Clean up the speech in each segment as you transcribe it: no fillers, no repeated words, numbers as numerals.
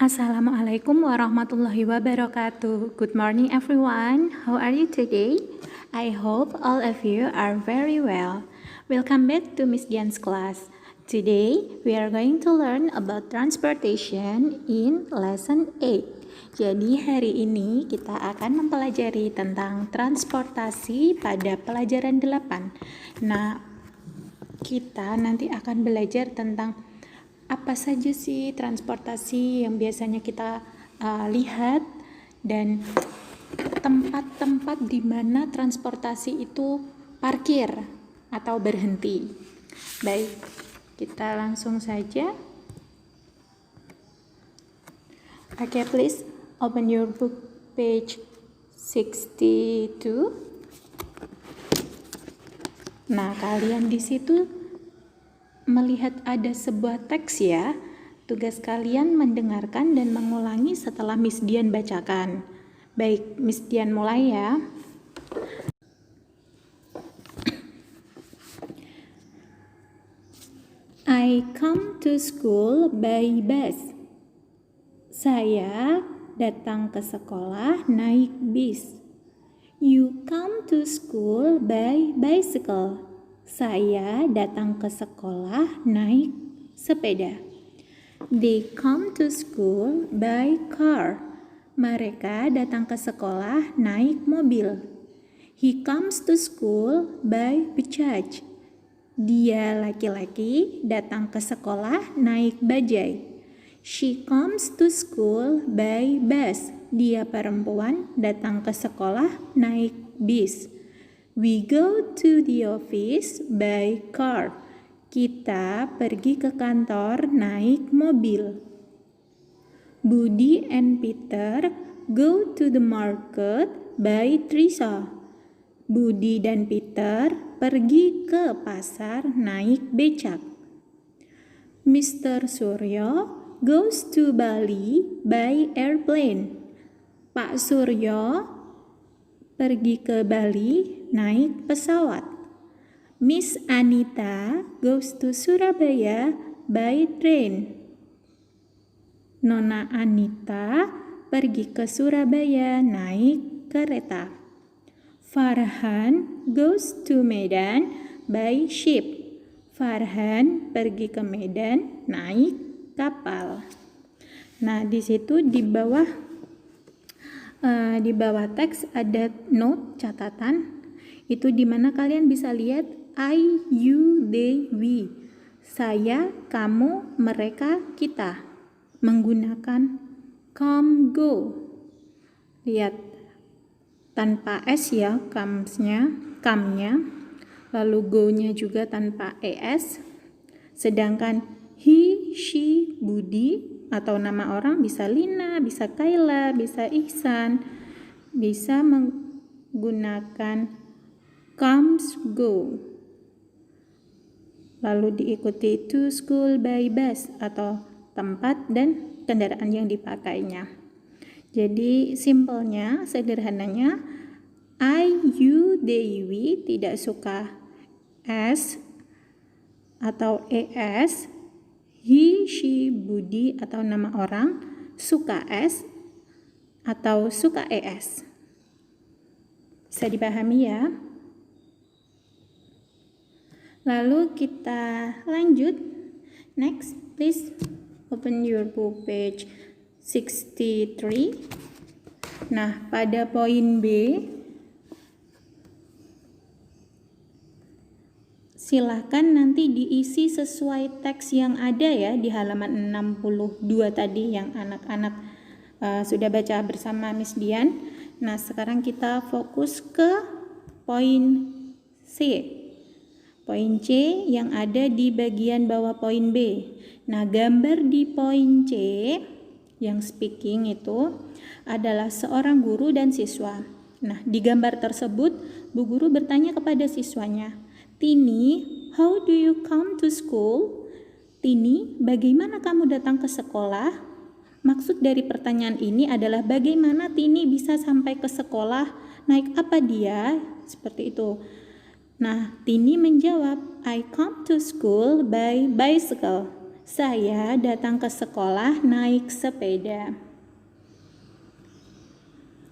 Assalamualaikum warahmatullahi wabarakatuh. Good morning everyone. How are you today? I hope all of you are very well. Welcome back to Miss Dian's class. Today we are going to learn about transportation in lesson 8. Jadi hari ini kita akan mempelajari tentang transportasi pada pelajaran 8. Nah, kita nanti akan belajar tentang apa saja sih transportasi yang biasanya kita lihat dan tempat-tempat di mana transportasi itu parkir atau berhenti. Baik, kita langsung saja. Okay, please open your book page 62. Nah, kalian di situ melihat ada sebuah teks ya. Tugas kalian mendengarkan dan mengulangi setelah Miss Dian bacakan. Baik, Miss Dian mulai ya. I come to school by bus. Saya datang ke sekolah naik bis. You come to school by bicycle. Saya datang ke sekolah naik sepeda. They come to school by car. Mereka datang ke sekolah naik mobil. He comes to school by bajaj. Dia laki-laki datang ke sekolah naik bajai. She comes to school by bus. Dia perempuan datang ke sekolah naik bis. We go to the office by car. Kita pergi ke kantor naik mobil. Budi and Peter go to the market by Trisa. Budi dan Peter pergi ke pasar naik becak. Mr. Suryo goes to Bali by airplane. Pak Suryo pergi ke Bali naik pesawat. Miss Anita goes to Surabaya by train. Nona Anita pergi ke Surabaya naik kereta. Farhan goes to Medan by ship. Farhan pergi ke Medan naik kapal. Nah, di situ di bawah teks ada note, catatan. Itu dimana kalian bisa lihat I, you, they, we. Saya, kamu, mereka, kita. Menggunakan come, go. Lihat, tanpa S ya, come-nya. Lalu go-nya juga tanpa ES. Sedangkan he, she, Budi, atau nama orang bisa Lina, bisa Kayla, bisa Ihsan, bisa menggunakan comes, go. Lalu diikuti to school by bus atau tempat dan kendaraan yang dipakainya. Jadi simpelnya, sederhananya, I, you, they, we tidak suka S atau ES. He, she, Budi atau nama orang suka S atau suka ES. Bisa dipahami ya? Lalu kita lanjut. Next, please open your book page 63. Nah, pada poin B, silahkan nanti diisi sesuai teks yang ada ya di halaman 62 tadi yang anak-anak sudah baca bersama Miss Dian. Nah, sekarang kita fokus ke poin C. Poin C yang ada di bagian bawah poin B. Nah, gambar di poin C yang speaking itu adalah seorang guru dan siswa. Nah, di gambar tersebut Bu Guru bertanya kepada siswanya, Tini, how do you come to school? Tini, bagaimana kamu datang ke sekolah? Maksud dari pertanyaan ini adalah bagaimana Tini bisa sampai ke sekolah, naik apa dia? Seperti itu. Nah, Tini menjawab, I come to school by bicycle. Saya datang ke sekolah naik sepeda.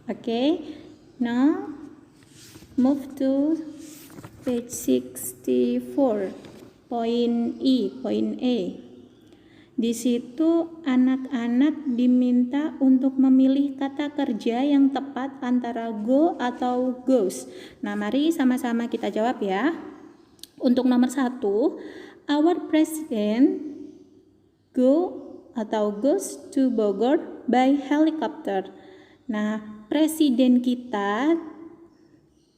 Okay, now move to page 64. Point E, point A. Di situ anak-anak diminta untuk memilih kata kerja yang tepat antara go atau goes. Nah, mari sama-sama kita jawab ya. Untuk nomor 1, our president go atau goes to Bogor by helicopter. Nah, presiden kita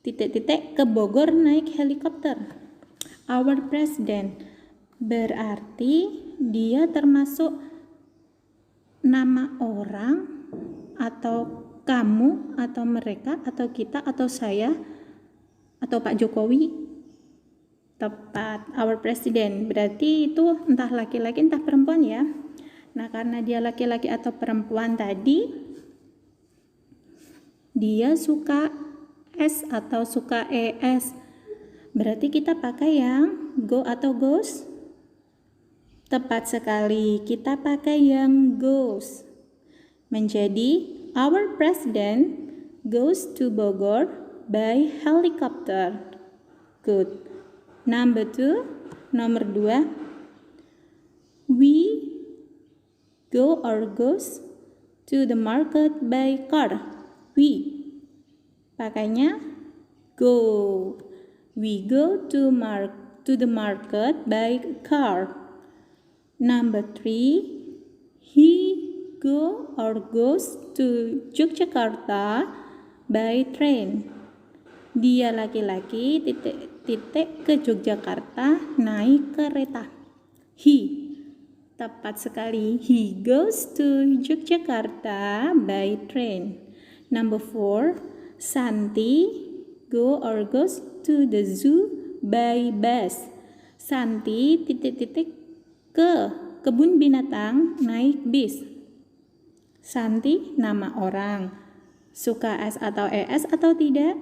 titik-titik ke Bogor naik helikopter. Our president berarti dia termasuk nama orang atau kamu atau mereka atau kita atau saya atau Pak Jokowi. Tepat, our president berarti itu entah laki-laki entah perempuan ya. Nah, karena dia laki-laki atau perempuan tadi, dia suka S atau suka ES, berarti kita pakai yang go atau goes. Tepat sekali, kita pakai yang goes. Menjadi our president goes to Bogor by helicopter. Good. Number 2, nomor 2. We go or goes to the market by car. We pakainya go. We go to the market by car. Number 3, he go or goes to Yogyakarta by train. Dia laki-laki titik ke Yogyakarta naik kereta. He, tepat sekali, he goes to Yogyakarta by train. Number 4, Santi go or goes to the zoo by bus. Santi titik-titik ke kebun binatang naik bis. Santi nama orang. Suka S atau ES atau tidak?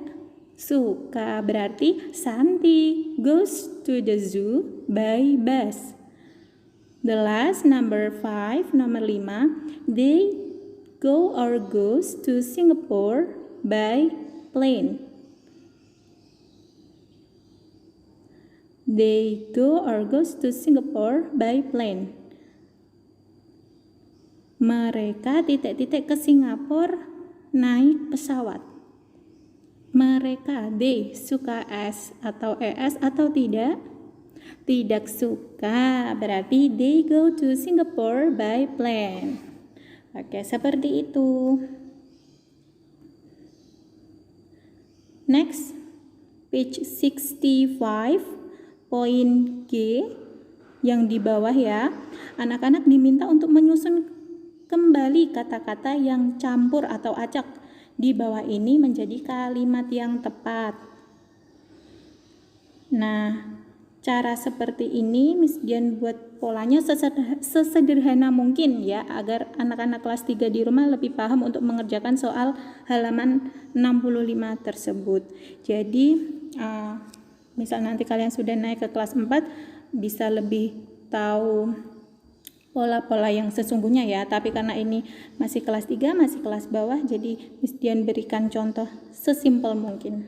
Suka, berarti Santi goes to the zoo by bus. The last, number 5, nomor 5, they go or goes to Singapore by plane. They go or goes to Singapore by plane. Mereka titik-titik ke Singapura naik pesawat. Mereka, they, suka S atau ES atau tidak? Tidak suka, berarti they go to Singapore by plane. Oke, seperti itu. Next, page 65. Poin G yang di bawah ya, anak-anak diminta untuk menyusun kembali kata-kata yang campur atau acak di bawah ini menjadi kalimat yang tepat. Nah, cara seperti ini Miss Dian buat polanya sesederhana mungkin ya, agar anak-anak kelas 3 di rumah lebih paham untuk mengerjakan soal halaman 65 tersebut. Jadi misal nanti kalian sudah naik ke kelas 4 bisa lebih tahu pola-pola yang sesungguhnya ya, tapi karena ini masih kelas 3, masih kelas bawah, jadi Miss Dian berikan contoh sesimpel mungkin.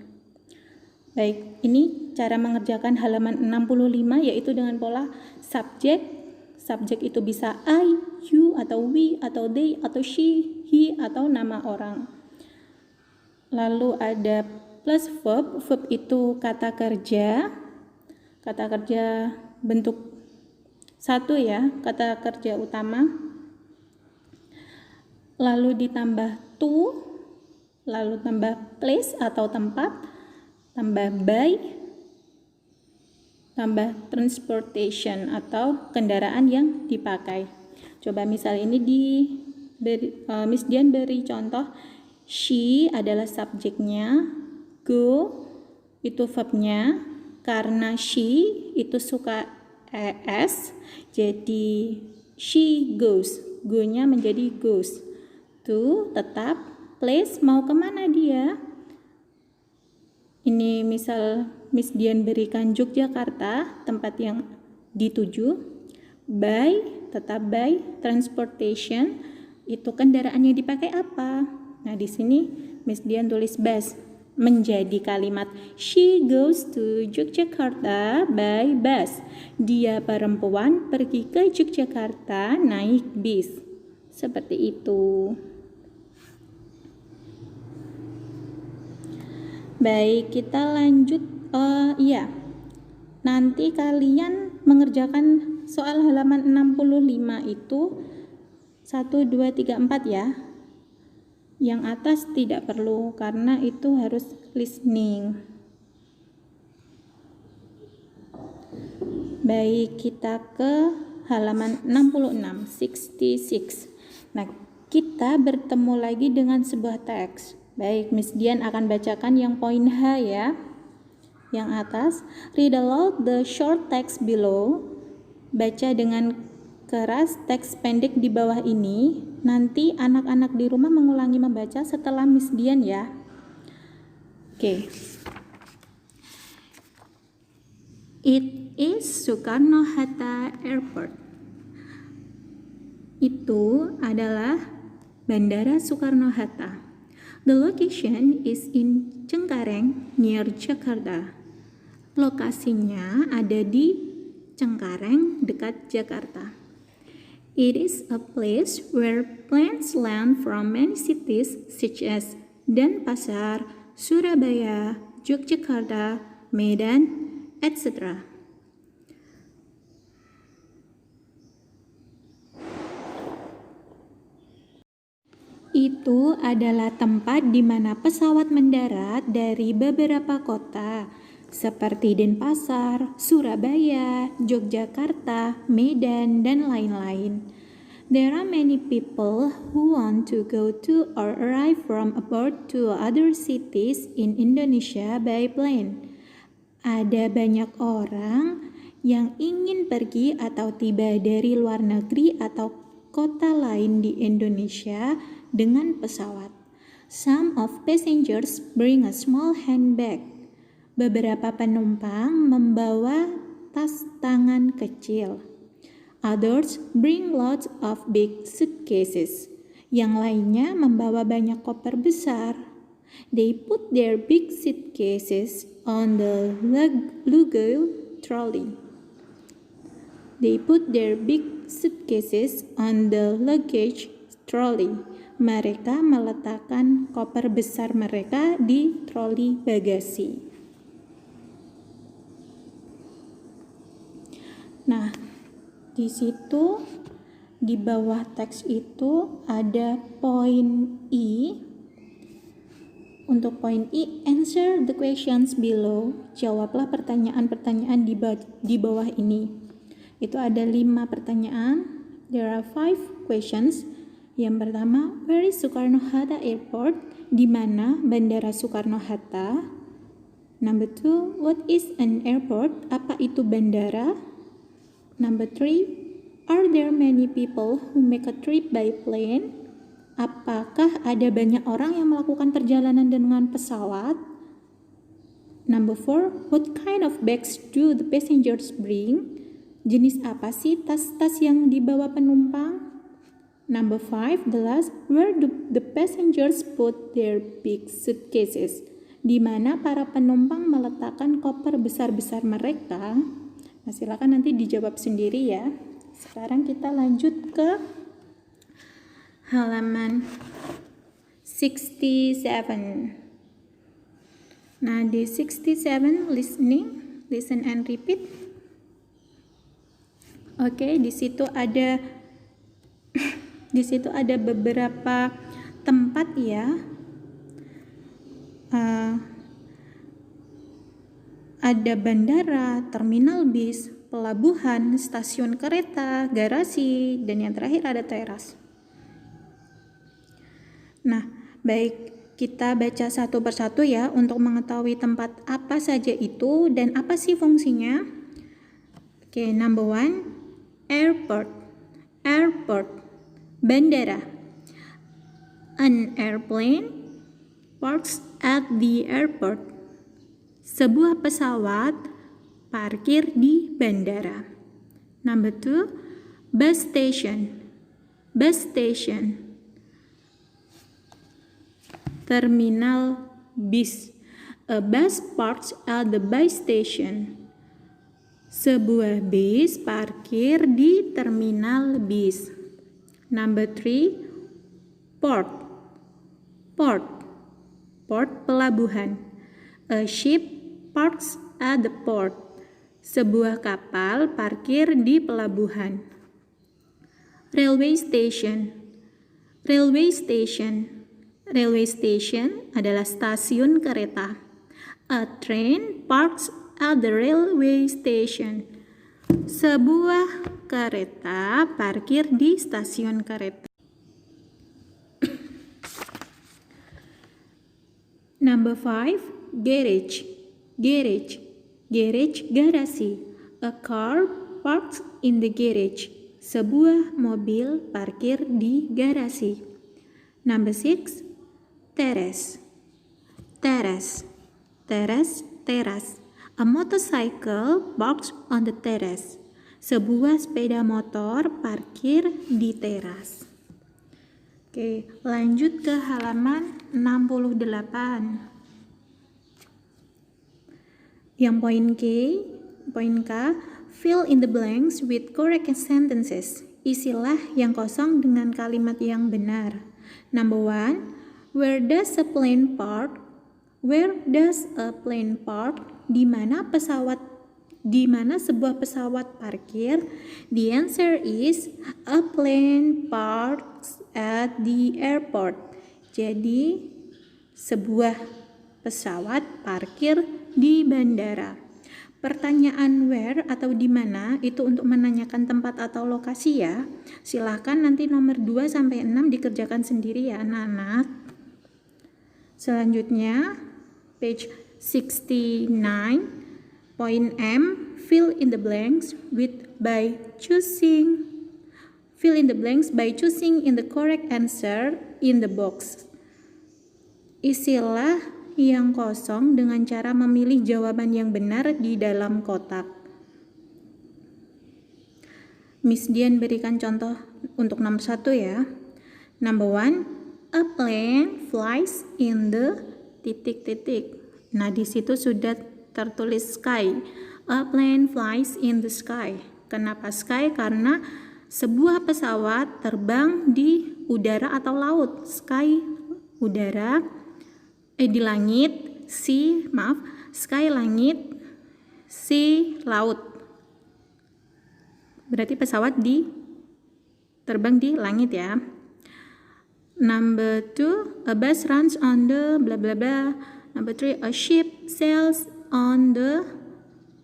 Baik, ini cara mengerjakan halaman 65 yaitu dengan pola subjek. Subjek itu bisa I, you, atau we, atau they, atau she, he, atau nama orang. Lalu ada plus verb. Verb itu kata kerja. Kata kerja bentuk 1 ya, kata kerja utama. Lalu ditambah to, lalu tambah place atau tempat, tambah by, tambah transportation atau kendaraan yang dipakai. Coba misal ini Miss Dian beri contoh, she adalah subjeknya, go itu verbnya, karena she itu suka ES, jadi she goes, go-nya menjadi goes. To tetap, place mau kemana dia? Ini misal Miss Dian berikan Yogyakarta, tempat yang dituju. By tetap by. Transportation, itu kendaraan yang dipakai apa? Nah, di sini Miss Dian tulis bus menjadi kalimat she goes to Yogyakarta by bus. Dia perempuan pergi ke Yogyakarta naik bis. Seperti itu. Baik, kita lanjut. Nanti kalian mengerjakan soal halaman 65 itu 1, 2, 3, 4 ya. Yang atas tidak perlu karena itu harus listening. Baik, kita ke halaman 66, 66. Nah, kita bertemu lagi dengan sebuah teks. Baik, Miss Dian akan bacakan yang poin H ya. Yang atas, read aloud the short text below. Baca dengan keras teks pendek di bawah ini. Nanti anak-anak di rumah mengulangi membaca setelah Miss Dian ya. Oke. It is Soekarno-Hatta Airport. Itu adalah Bandara Soekarno-Hatta. The location is in Cengkareng near Jakarta. Lokasinya ada di Cengkareng dekat Jakarta. It is a place where planes land from many cities such as Denpasar, Surabaya, Yogyakarta, Medan, etc. Itu adalah tempat di mana pesawat mendarat dari beberapa kota seperti Denpasar, Surabaya, Yogyakarta, Medan, dan lain-lain. There are many people who want to go to or arrive from abroad to other cities in Indonesia by plane. Ada banyak orang yang ingin pergi atau tiba dari luar negeri atau kota lain di Indonesia dengan pesawat. Some of passengers bring a small handbag. Beberapa penumpang membawa tas tangan kecil. Others bring lots of big suitcases. Yang lainnya membawa banyak koper besar. They put their big suitcases on the luggage trolley. They put their big suitcases on the luggage trolley. Mereka meletakkan koper besar mereka di troli bagasi. Nah, di situ di bawah teks itu ada poin I. Untuk poin I, answer the questions below. Jawablah pertanyaan-pertanyaan di bawah ini. Itu ada 5 pertanyaan. There are 5 questions. Yang pertama, where is Soekarno-Hatta Airport? Di mana Bandara Soekarno-Hatta? Number 2, what is an airport? Apa itu bandara? Number 3, are there many people who make a trip by plane? Apakah ada banyak orang yang melakukan perjalanan dengan pesawat? Number 4, what kind of bags do the passengers bring? Jenis apa sih tas-tas yang dibawa penumpang? Number 5, the last, where do the passengers put their big suitcases? Di mana para penumpang meletakkan koper besar-besar mereka? Nah, silakan nanti dijawab sendiri ya. Sekarang kita lanjut ke halaman 67. Nah, di 67 listen and repeat. Oke, di situ ada beberapa tempat ya. Ada bandara, terminal bis, pelabuhan, stasiun kereta, garasi, dan yang terakhir ada teras. Nah, baik, kita baca satu persatu ya untuk mengetahui tempat apa saja itu dan apa sih fungsinya. Oke, number 1, airport. Bandara. An airplane parks at the airport. Sebuah pesawat parkir di bandara. Number 2, Bus station. Bus station. Terminal bis. A bus parks at the bus station. Sebuah bis parkir di terminal bis. Number 3, port. Port. Port, pelabuhan. A ship parks at the port. Sebuah kapal parkir di pelabuhan. Railway station. Railway station. Railway station adalah stasiun kereta. A train parks at the railway station. Sebuah kereta parkir di stasiun kereta. Number 5, garage. Garage. Garage, garasi. A car parks in the garage. Sebuah mobil parkir di garasi. Number 6, terrace. Terrace. Terrace, teras. A motorcycle parks on the terrace. Sebuah sepeda motor parkir di teras. Oke, lanjut ke halaman 68. Yang poin K, fill in the blanks with correct sentences. Isilah yang kosong dengan kalimat yang benar. Number 1, where does a plane park? Where does a plane park? Di mana sebuah pesawat parkir? The answer is a plane parks at the airport. Jadi sebuah pesawat parkir di bandara. Pertanyaan where atau di mana itu untuk menanyakan tempat atau lokasi ya. Silahkan nanti nomor 2 sampai 6 dikerjakan sendiri ya anak-anak. Selanjutnya page 69, point M, fill in the blanks by choosing in the correct answer in the box. Isilah yang kosong dengan cara memilih jawaban yang benar di dalam kotak. Miss Dian berikan contoh untuk nomor 1 ya. Number 1, a plane flies in the titik-titik. Nah, di situ sudah tertulis sky. A plane flies in the sky. Kenapa sky? Karena sebuah pesawat terbang di udara atau laut. Sky, udara, di langit, sky langit, sea laut. Berarti pesawat terbang di langit ya. Number 2, a bus runs on the bla bla bla. Number 3, a ship sails on the,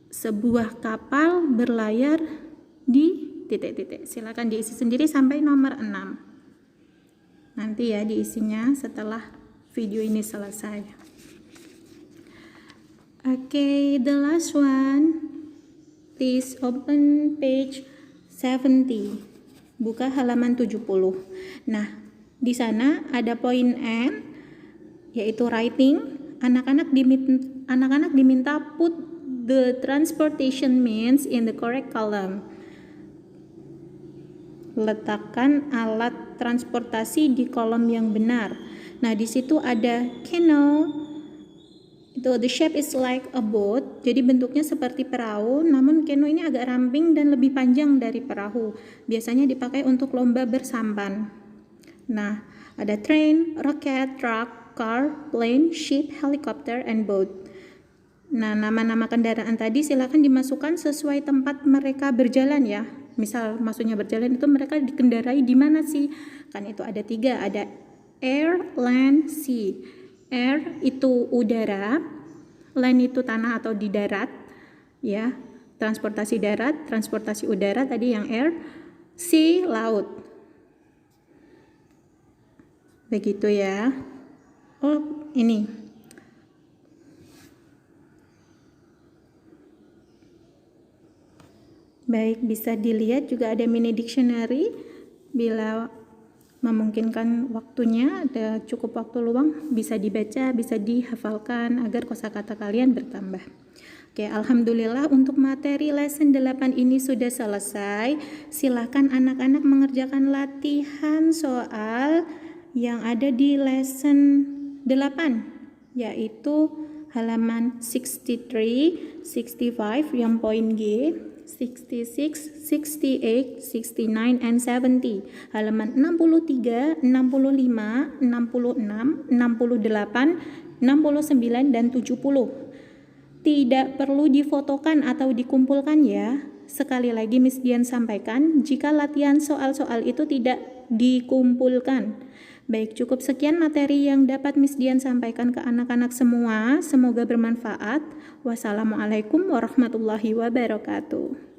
sebuah kapal berlayar di titik-titik. Silakan diisi sendiri sampai nomor 6. Nanti ya diisinya setelah video ini selesai. Okay, the last one. Please open page 70. Buka halaman 70. Nah, di sana ada poin N, yaitu writing. Anak-anak diminta put the transportation means in the correct column. Letakkan alat transportasi di kolom yang benar. Nah, di situ ada canoe. Itu the shape is like a boat. Jadi bentuknya seperti perahu, namun canoe ini agak ramping dan lebih panjang dari perahu. Biasanya dipakai untuk lomba bersampan. Nah, ada train, rocket, truck, car, plane, ship, helicopter, and boat. Nah, nama-nama kendaraan tadi silakan dimasukkan sesuai tempat mereka berjalan ya. Misal maksudnya berjalan itu mereka dikendarai di mana sih? Kan itu ada 3, ada air, land, sea. Air itu udara, land itu tanah atau di darat ya. Transportasi darat, transportasi udara tadi yang air, sea laut. Begitu ya. Oh, ini. Baik, bisa dilihat juga ada mini dictionary. Bila memungkinkan waktunya, ada cukup waktu luang, bisa dibaca, bisa dihafalkan agar kosakata kalian bertambah. Oke, alhamdulillah untuk materi lesson 8 ini sudah selesai. Silakan anak-anak mengerjakan latihan soal yang ada di lesson 8, yaitu halaman 63, 65 yang poin G, 66, 68, 69, and 70. Halaman 63, 65, 66, 68, 69, dan 70. Tidak perlu difotokan atau dikumpulkan ya. Sekali lagi Miss Dian sampaikan, jika latihan soal-soal itu tidak dikumpulkan. Baik, cukup sekian materi yang dapat Miss Dian sampaikan ke anak-anak semua. Semoga bermanfaat. Wassalamualaikum warahmatullahi wabarakatuh.